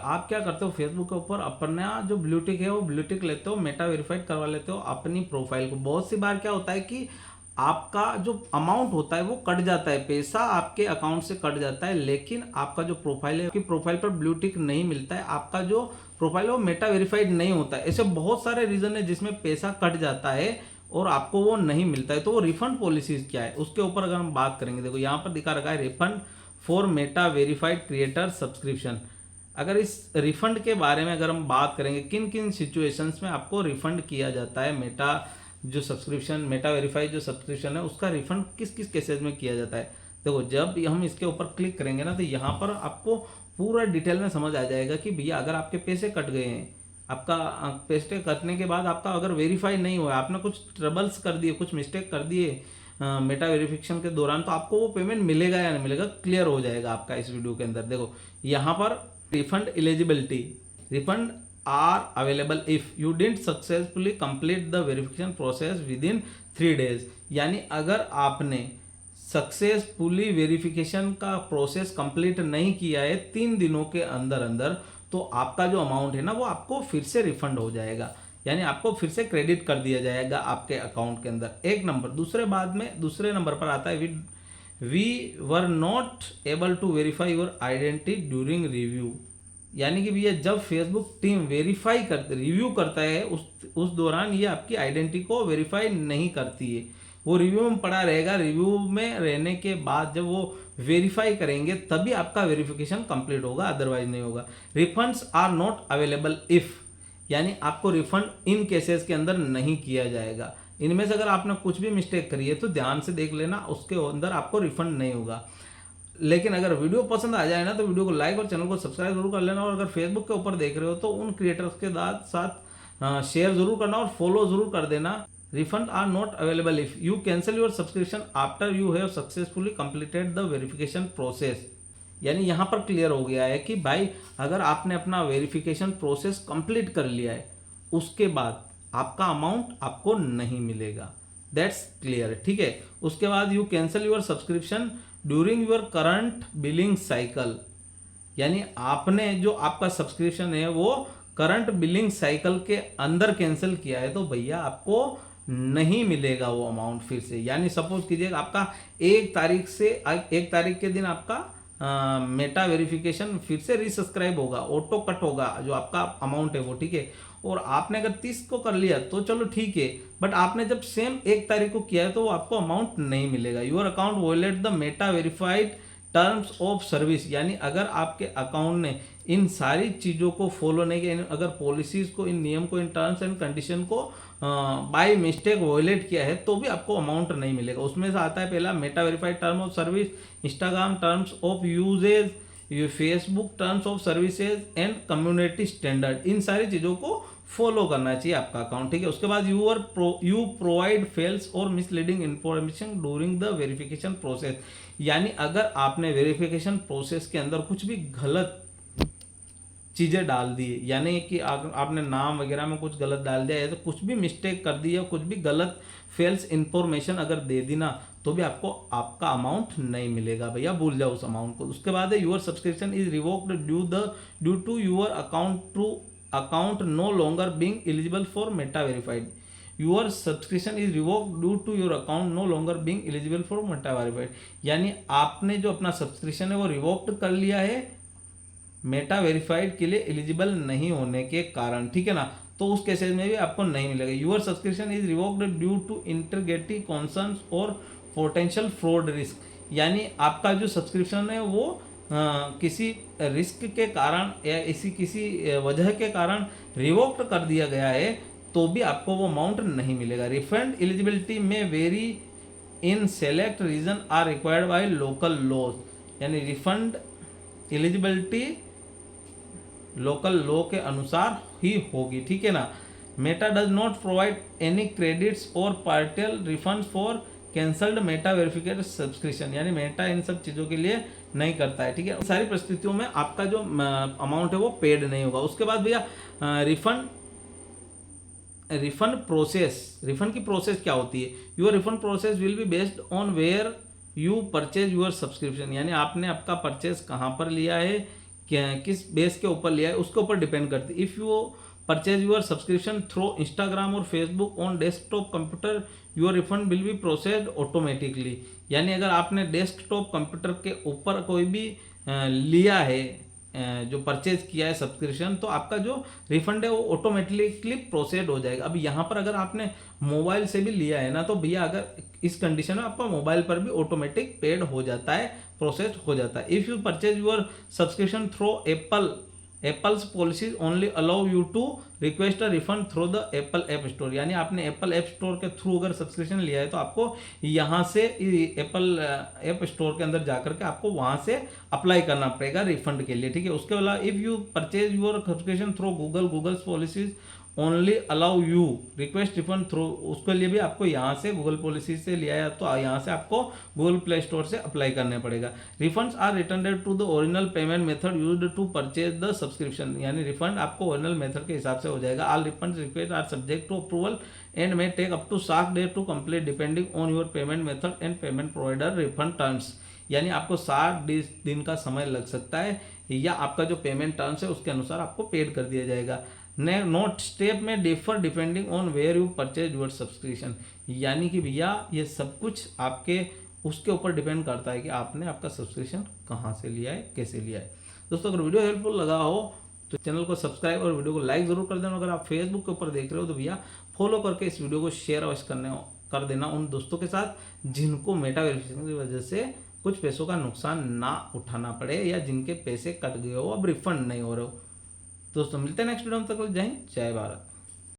आप क्या करते हो, फेसबुक के ऊपर अपना जो ब्लू टिक है वो ब्लू टिक लेते हो, मेटा वेरीफाइड करवा लेते हो अपनी प्रोफाइल को। बहुत सी बार क्या होता है कि आपका जो अमाउंट होता है वो कट जाता है, पैसा आपके अकाउंट से कट जाता है, लेकिन आपका जो प्रोफाइल है, आपकी प्रोफाइल पर ब्लू टिक नहीं मिलता है, आपका जो प्रोफाइल है वो मेटा वेरीफाइड नहीं होता है। ऐसे बहुत सारे रीजन है जिसमें पैसा कट जाता है और आपको वो नहीं मिलता है। तो वो रिफंड पॉलिसीज क्या है उसके ऊपर अगर हम बात करेंगे, देखो यहाँ पर दिखा रखा है refund for Meta verified creator subscription. अगर इस रिफंड के बारे में अगर हम बात करेंगे, किन किन सिचुएशंस में आपको रिफंड किया जाता है, मेटा जो सब्सक्रिप्शन, मेटा वेरीफाइड जो सब्सक्रिप्शन है उसका रिफंड किस किस केसेस में किया जाता है। देखो जब हम इसके ऊपर क्लिक करेंगे ना, तो यहाँ पर आपको पूरा डिटेल में समझ आ जाएगा कि भैया अगर आपके पैसे कट गए हैं, आपका पैसे कटने के बाद आपका अगर वेरीफाई नहीं हुआ, आपने कुछ ट्रबल्स कर दिए, कुछ मिस्टेक कर दिए मेटा वेरिफिकेशन के दौरान, तो आपको वो पेमेंट मिलेगा या नहीं मिलेगा क्लियर हो जाएगा आपका इस वीडियो के अंदर। देखो यहाँ पर refund eligibility, refund are available if you didn't successfully complete the verification process within 3 days। यानी अगर आपने सक्सेसफुली वेरिफिकेशन का प्रोसेस कंप्लीट नहीं किया है 3 दिनों के अंदर अंदर, तो आपका जो अमाउंट है ना वो आपको फिर से रिफंड हो जाएगा, यानी आपको फिर से क्रेडिट कर दिया जाएगा आपके अकाउंट के अंदर। एक नंबर। दूसरे नंबर पर आता है we were not able to verify your identity during review. यानी कि भैया जब फेसबुक टीम वेरीफाई करते, रिव्यू करता है, उस दौरान ये आपकी आइडेंटिटी को वेरीफाई नहीं करती है, वो रिव्यू में पड़ा रहेगा। रिव्यू में रहने के बाद जब वो वेरीफाई करेंगे तभी आपका वेरिफिकेशन कंप्लीट होगा, अदरवाइज नहीं होगा। Refunds are not available if, यानी आपको रिफंड इन केसेस के अंदर नहीं किया जाएगा। इनमें से अगर आपने कुछ भी मिस्टेक करी है तो ध्यान से देख लेना, उसके अंदर आपको रिफंड नहीं होगा। लेकिन अगर वीडियो पसंद आ जाए ना तो वीडियो को लाइक और चैनल को सब्सक्राइब जरूर कर लेना, और अगर फेसबुक के ऊपर देख रहे हो तो उन क्रिएटर्स के साथ शेयर जरूर करना और फॉलो जरूर कर देना। Refund are not available if you cancel your subscription after you have successfully completed the verification process. यानी यहाँ पर क्लियर हो गया है कि भाई अगर आपने अपना वेरिफिकेशन प्रोसेस कंप्लीट कर लिया है उसके बाद आपका अमाउंट आपको नहीं मिलेगा। दैट्स क्लियर, ठीक है। उसके बाद you cancel your subscription during your current billing cycle, यानी आपने जो आपका सब्सक्रिप्शन है वो करंट बिलिंग साइकिल के अंदर कैंसिल किया है तो भैया आपको नहीं मिलेगा वो अमाउंट फिर से। यानी सपोज कीजिए आपका 1 तारीख के दिन आपका मेटा वेरिफिकेशन फिर से रीसब्सक्राइब होगा, ऑटो कट होगा जो आपका अमाउंट है वो, ठीक है। और आपने अगर 30 को कर लिया तो चलो ठीक है, बट आपने जब सेम 1 तारीख को किया है तो वो आपको अमाउंट नहीं मिलेगा। Your account violate the Meta verified terms of service, यानी अगर आपके अकाउंट ने इन सारी चीज़ों को फॉलो नहीं किया, अगर पॉलिसीज को, इन नियम को, इन टर्म्स एंड कंडीशन को बाय मिस्टेक वॉयलेट किया है तो भी आपको अमाउंट नहीं मिलेगा। उसमें से आता है पहला Meta verified term of service, Instagram terms of usages, ये Facebook terms of services and community standard. इन सारी चीज़ों को फॉलो करना चाहिए आपका अकाउंट, ठीक है। उसके बाद यू प्रोवाइड फेल्स और misleading information during the verification process, यानी अगर आपने वेरिफिकेशन प्रोसेस के अंदर कुछ भी गलत चीज़ें डाल दी, यानी कि आपने नाम वगैरह में कुछ गलत डाल दिया है, तो कुछ भी मिस्टेक कर दी या कुछ भी गलत फेल्स इंफॉर्मेशन अगर दे दी ना तो भी आपको आपका अमाउंट नहीं मिलेगा भैया, भूल जाओ उस अमाउंट को। उसके बाद है your subscription is revoked due to your account no longer being eligible for Meta verified. Your subscription is revoked due to your account no longer being eligible for Meta verified, यानी आपने जो अपना subscription है वो revoked कर लिया है Meta verified के लिए एलिजिबल नहीं होने के कारण, ठीक है ना। तो उस केसेस में भी आपको नहीं मिलेगा। Your subscription is revoked due to integrity concerns और पोटेंशियल फ्रॉड रिस्क, यानी आपका जो सब्सक्रिप्शन है वो किसी रिस्क के कारण या किसी वजह के कारण रिवोक्ड कर दिया गया है तो भी आपको वो अमाउंट नहीं मिलेगा। रिफंड एलिजिबिलिटी में vary in select region are required by local laws, यानी रिफंड एलिजिबिलिटी लोकल लॉ के अनुसार ही होगी, ठीक है ना। Meta does not provide any credits और partial refund for cancelled Meta verification subscription, यानी मेटा इन सब चीज़ों के लिए नहीं करता है, ठीक है। सारी परिस्थितियों में आपका जो अमाउंट है वो पेड नहीं होगा। उसके बाद भैया रिफंड प्रोसेस, रिफंड की प्रोसेस क्या होती है। Your refund process will be based on where you purchase your subscription, यानी आपने आपका परचेज कहाँ पर लिया है, किस बेस के ऊपर लिया है उसके ऊपर डिपेंड करती है। If you purchase your subscription through Instagram और Facebook on desktop computer, your refund will be processed automatically. यानी अगर आपने डेस्कटॉप कंप्यूटर के ऊपर कोई भी लिया है, जो परचेज किया है सब्सक्रिप्शन, तो आपका जो रिफंड है वो ऑटोमेटिकली प्रोसेड हो जाएगा। अब यहाँ पर अगर आपने मोबाइल से भी लिया है ना, तो भैया अगर इस कंडीशन में आपका मोबाइल पर भी ऑटोमेटिक पेड हो जाता है, प्रोसेस हो जाता है। If you purchase your subscription through Apple's policies only allow you to request a refund through the Apple App Store. यानी आपने एप्पल ऐप स्टोर के थ्रू अगर सब्सक्रिप्शन लिया है तो आपको यहाँ से एप्पल ऐप स्टोर के अंदर जाकर के आपको वहाँ से अप्लाई करना पड़ेगा रिफंड के लिए, ठीक है। उसके अलावा if you purchase your subscription through Google's policies only allow you request refund through, उसके लिए भी आपको यहाँ से गूगल पॉलिसी से लिया है तो यहाँ से आपको गूगल प्ले स्टोर से अप्लाई करने पड़ेगा। Refunds are return to the original payment method used to purchase the subscription. यानी रिफंड आपको ओरिजिनल मेथड के हिसाब से हो जाएगा। All refund request are subject to approval and may take up to 7 days to complete depending on your payment method and payment provider refund terms. यानी आपको 7 दिन का समय लग सकता है, या आपका जो पेमेंट टर्म्स है उसके अनुसार आपको पेड कर दिया जाएगा। Note step may differ depending on where you purchase your subscription. यानी कि भैया ये सब कुछ आपके उसके ऊपर डिपेंड करता है कि आपने आपका सब्सक्रिप्शन कहाँ से लिया है, कैसे लिया है। दोस्तों अगर वीडियो हेल्पफुल लगा हो तो चैनल को सब्सक्राइब और वीडियो को लाइक जरूर कर देना। अगर आप फेसबुक के ऊपर देख रहे हो तो भैया फॉलो करके इस वीडियो को शेयर अवश्य कर देना उन दोस्तों के साथ जिनको मेटा वेरिफिकेशन की वजह से कुछ पैसों का नुकसान ना उठाना पड़े, या जिनके पैसे कट गए हो अब रिफंड नहीं हो रहे हो। दोस्तों मिलते हैं नेक्स्ट वीडियो में, तक जय हिंद जय भारत।